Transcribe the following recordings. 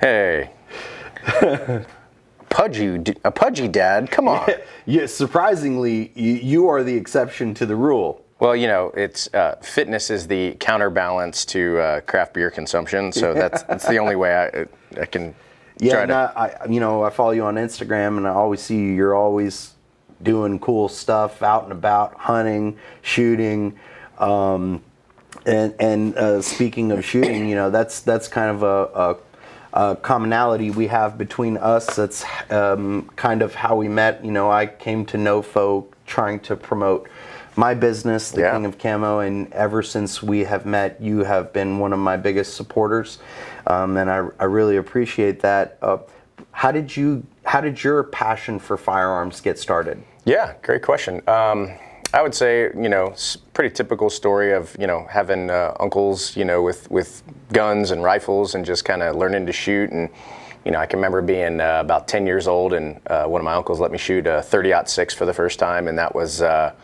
Hey. A pudgy dad, come on. Yeah, surprisingly, you are the exception to the rule. Well, you know, it's fitness is the counterbalance to craft beer consumption, so that's the only way I can try to. I follow you on Instagram, and I always see you're always doing cool stuff out and about, hunting, shooting, and speaking of shooting, you know, that's kind of a commonality we have between us. That's kind of how we met. You know, I came to Nofo trying to promote my business, the King of Camo, and ever since we have met, you have been one of my biggest supporters, and I really appreciate that. How did your passion for firearms get started? Yeah, great question. I would say, you know, pretty typical story of, you know, having uncles, you know, with guns and rifles and just kind of learning to shoot. And, you know, I can remember being about 10 years old, and one of my uncles let me shoot a 30-06 for the first time, and that was a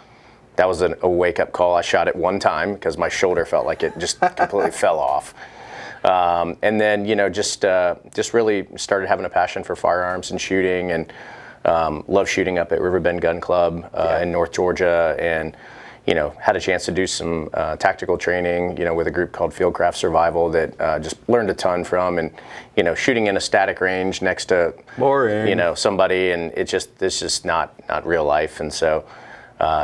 wake-up call. I shot it one time because my shoulder felt like it just completely fell off. And then, you know, just really started having a passion for firearms and shooting, and love shooting up at Riverbend Gun Club in North Georgia, and, you know, had a chance to do some tactical training, you know, with a group called Fieldcraft Survival that just learned a ton from, and, you know, shooting in a static range next to, you know, somebody, and it's just not real life. And so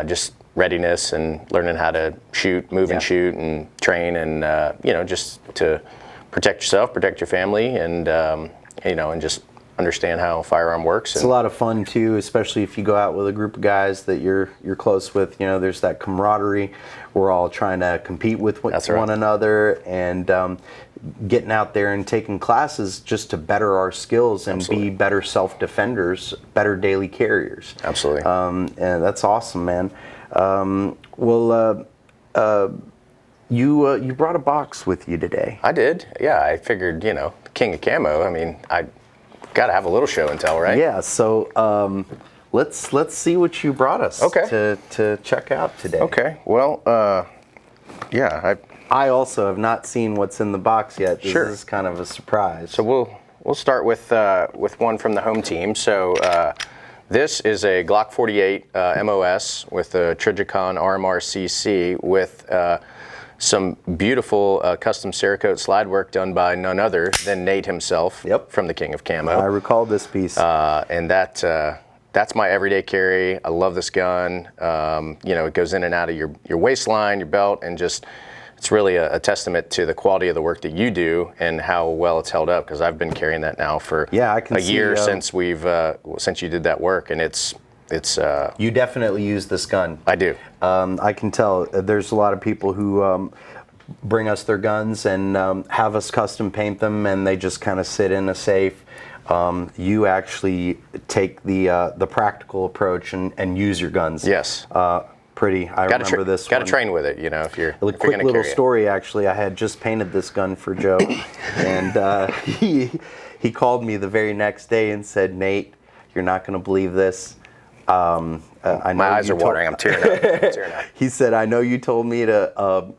just readiness and learning how to shoot, move and shoot and train, and, you know, just to protect yourself, protect your family, and, you know, and just understand how firearm works. It's a lot of fun too, especially if you go out with a group of guys that you're close with. You know, there's that camaraderie. We're all trying to compete with one another, and getting out there and taking classes just to better our skills and be better self-defenders, better daily carriers. Absolutely. And that's awesome, man. You brought a box with you today. I did. Yeah, I figured, you know, the King of Camo. I mean, I got to have a little show and tell, right? Yeah. So let's see what you brought us to check out today. Okay. Well, yeah. I also have not seen what's in the box yet. This is kind of a surprise. So we'll start with one from the home team. So this is a Glock 48 MOS with a Trijicon RMR CC with some beautiful custom Cerakote slide work done by none other than Nate himself from the King of Camo. I recall this piece. And that's my everyday carry. I love this gun. You know, it goes in and out of your waistline, your belt, and just it's really a testament to the quality of the work that you do and how well it's held up, because I've been carrying that now for a year since you did that work, and it's you definitely use this gun. I do. I can tell. There's a lot of people who bring us their guns and have us custom paint them, and they just kind of sit in a safe. You actually take the practical approach and use your guns. Yes. Pretty. I remember this. Got to train with it, you know. If you're a quick little story. Actually, I had just painted this gun for Joe, and he called me the very next day and said, "Nate, you're not going to believe this. I know my eyes are watering. I'm tearing up. He said, "I know you told me to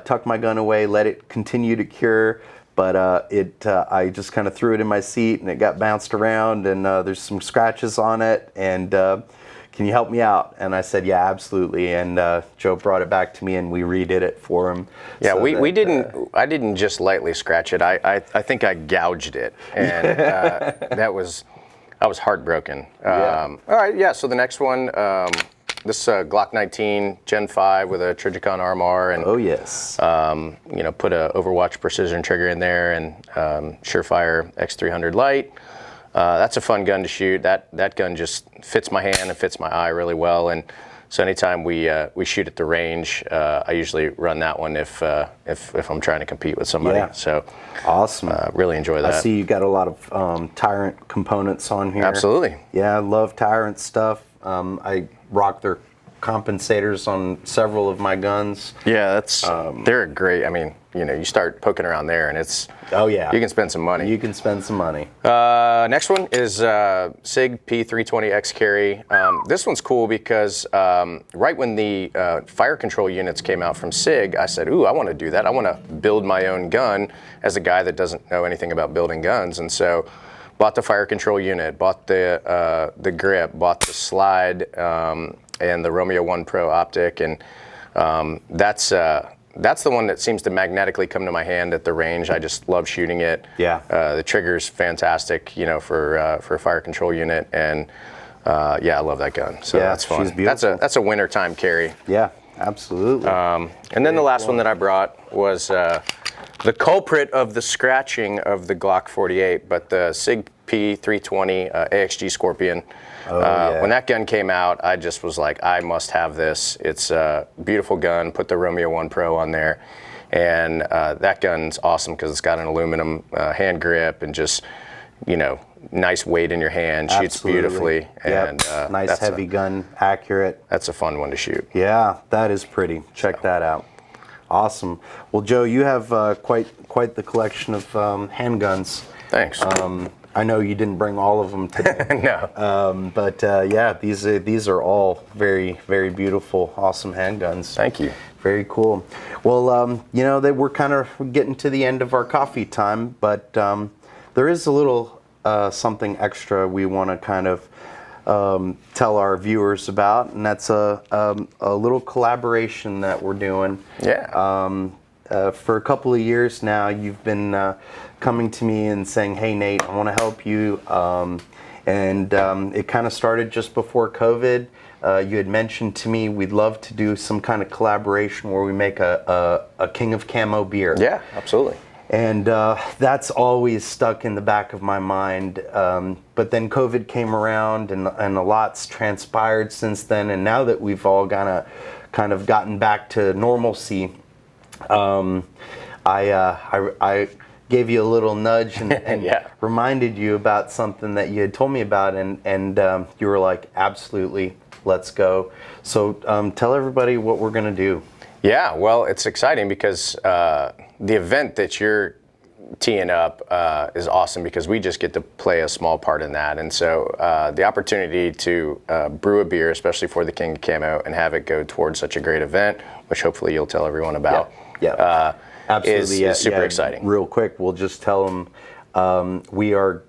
tuck my gun away, let it continue to cure, but I just kind of threw it in my seat and it got bounced around, and there's some scratches on it, and can you help me out?" And I said, "Yeah, absolutely." And Joe brought it back to me, and we redid it for him. Yeah, so I didn't just lightly scratch it. I think I gouged it, and I was heartbroken. All right, yeah. So the next one, this Glock 19 Gen 5 with a Trijicon RMR, and you know, put a Overwatch precision trigger in there, and Surefire X300 Light. That's a fun gun to shoot. That gun just fits my hand and fits my eye really well. And so anytime we shoot at the range, I usually run that one if I'm trying to compete with somebody. Yeah. So awesome. Really enjoy that. I see you got a lot of Tyrant components on here. Absolutely. Yeah, I love Tyrant stuff. I rock their compensators on several of my guns. Yeah, that's they're great. I mean, you start poking around there, and it's Oh yeah, you can spend some money. You can spend some money. Next one is Sig P320x Carry. This one's cool because right when the fire control units came out from Sig, I said, "Ooh, I want to do that. I want to build my own gun." As a guy that doesn't know anything about building guns, and so bought the fire control unit, bought the grip, bought the slide, and the Romeo 1 Pro optic, and that's the one that seems to magnetically come to my hand at the range. I just love shooting it. Yeah. The trigger's fantastic, for a fire control unit, and I love that gun. So Yeah, that's fun. she's beautiful. That's a wintertime carry. Yeah, absolutely. And then the last one that I brought was the culprit of the scratching of the Glock 48, but the Sig P320 AXG Scorpion. When that gun came out, I just was like, I must have this. It's a beautiful gun. Put the Romeo 1 Pro on there. And that gun's awesome because it's got an aluminum hand grip and just, nice weight in your hand. Shoots beautifully. Yep. And nice heavy gun, accurate. That's a fun one to shoot. Yeah, that is pretty. Check that out. Awesome. Well, Joe, you have quite the collection of handguns. Thanks. I know you didn't bring all of them today. No. But these are all very, very beautiful, awesome handguns. Thank you. Very cool. Well, that we're kind of getting to the end of our coffee time, but there is a little something extra we want to kind of tell our viewers about, and that's a little collaboration that we're doing. Yeah. For a couple of years now, you've been coming to me and saying, "Hey, Nate, I want to help you." And it kind of started just before COVID. You had mentioned to me we'd love to do some kind of collaboration where we make a King of Camo beer. Yeah, absolutely. And that's always stuck in the back of my mind. But then COVID came around, and a lot's transpired since then. And now that we've all kind of gotten back to normalcy, I gave you a little nudge and Yeah. reminded you about something that you had told me about, and you were like, "Absolutely, let's go." So tell everybody what we're going to do. Yeah, well, it's exciting because the event that you're teeing up is awesome because we just get to play a small part in that. And so the opportunity to brew a beer, especially for the King of Camo, and have it go towards such a great event, which hopefully you'll tell everyone about, absolutely, is super exciting. Real quick, we'll just tell them we are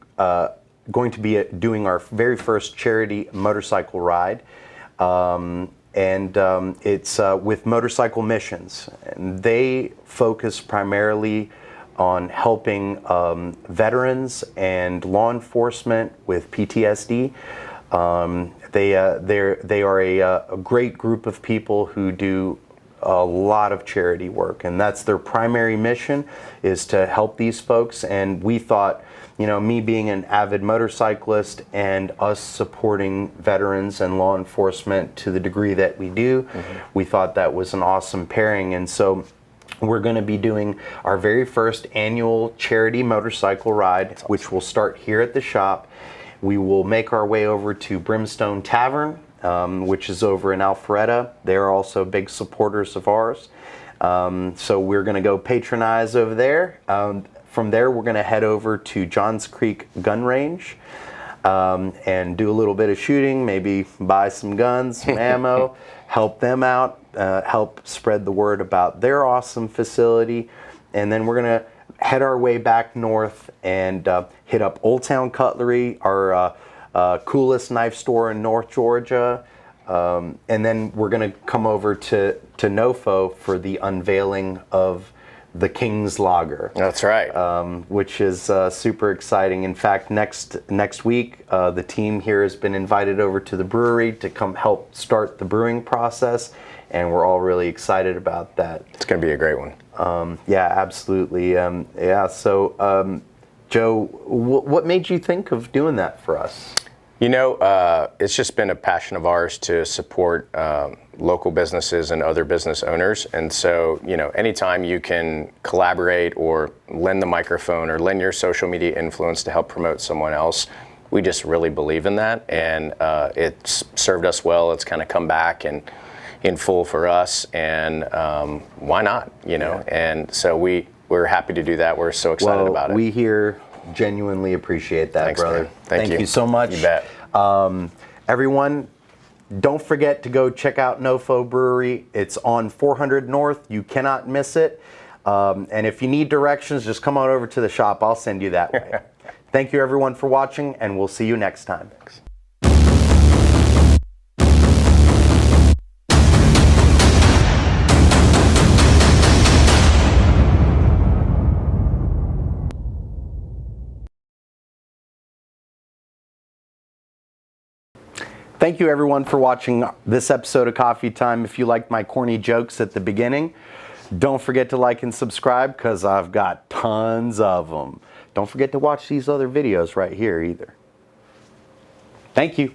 going to be doing our very first charity motorcycle ride. And it's with Motorcycle Missions, and they focus primarily on helping veterans and law enforcement with PTSD. They are a great group of people who do a lot of charity work, and that's their primary mission, is to help these folks. And we thought, me being an avid motorcyclist and us supporting veterans and law enforcement to the degree that we do, we thought that was an awesome pairing. And so we're going to be doing our very first annual charity motorcycle ride, which will start here at the shop. We will make our way over to Brimstone Tavern, which is over in Alpharetta. They're also big supporters of ours. So we're going to go patronize over there. From there, we're going to head over to Johns Creek Gun Range and do a little bit of shooting, maybe buy some guns, some ammo, help them out, help spread the word about their awesome facility. And then we're going to head our way back north and hit up Old Town Cutlery, our coolest knife store in North Georgia. And then we're going to come over to Nofo for the unveiling of the King's Lager. That's right. Which is super exciting. In fact, next week, the team here has been invited over to the brewery to come help start the brewing process, and we're all really excited about that. It's going to be a great one. Yeah, absolutely. So, Joe, what made you think of doing that for us? It's just been a passion of ours to support local businesses and other business owners. And so, anytime you can collaborate or lend the microphone or lend your social media influence to help promote someone else, we just really believe in that. And it's served us well. It's kind of come back, and in full for us, and why not? You know, and so we're happy to do that. We're so excited about it. We here genuinely appreciate that, Thanks, brother. man. Thank you. you so much. You bet. Everyone, don't forget to go check out Nofo Brewery. It's on 400 North. You cannot miss it. And if you need directions, just come on over to the shop. I'll send you that way. Thank you, everyone, for watching, and we'll see you next time. Thanks. Thank you, everyone, for watching this episode of Coffee Time. If you liked my corny jokes at the beginning, don't forget to like and subscribe, because I've got tons of them. Don't forget to watch these other videos right here either. Thank you.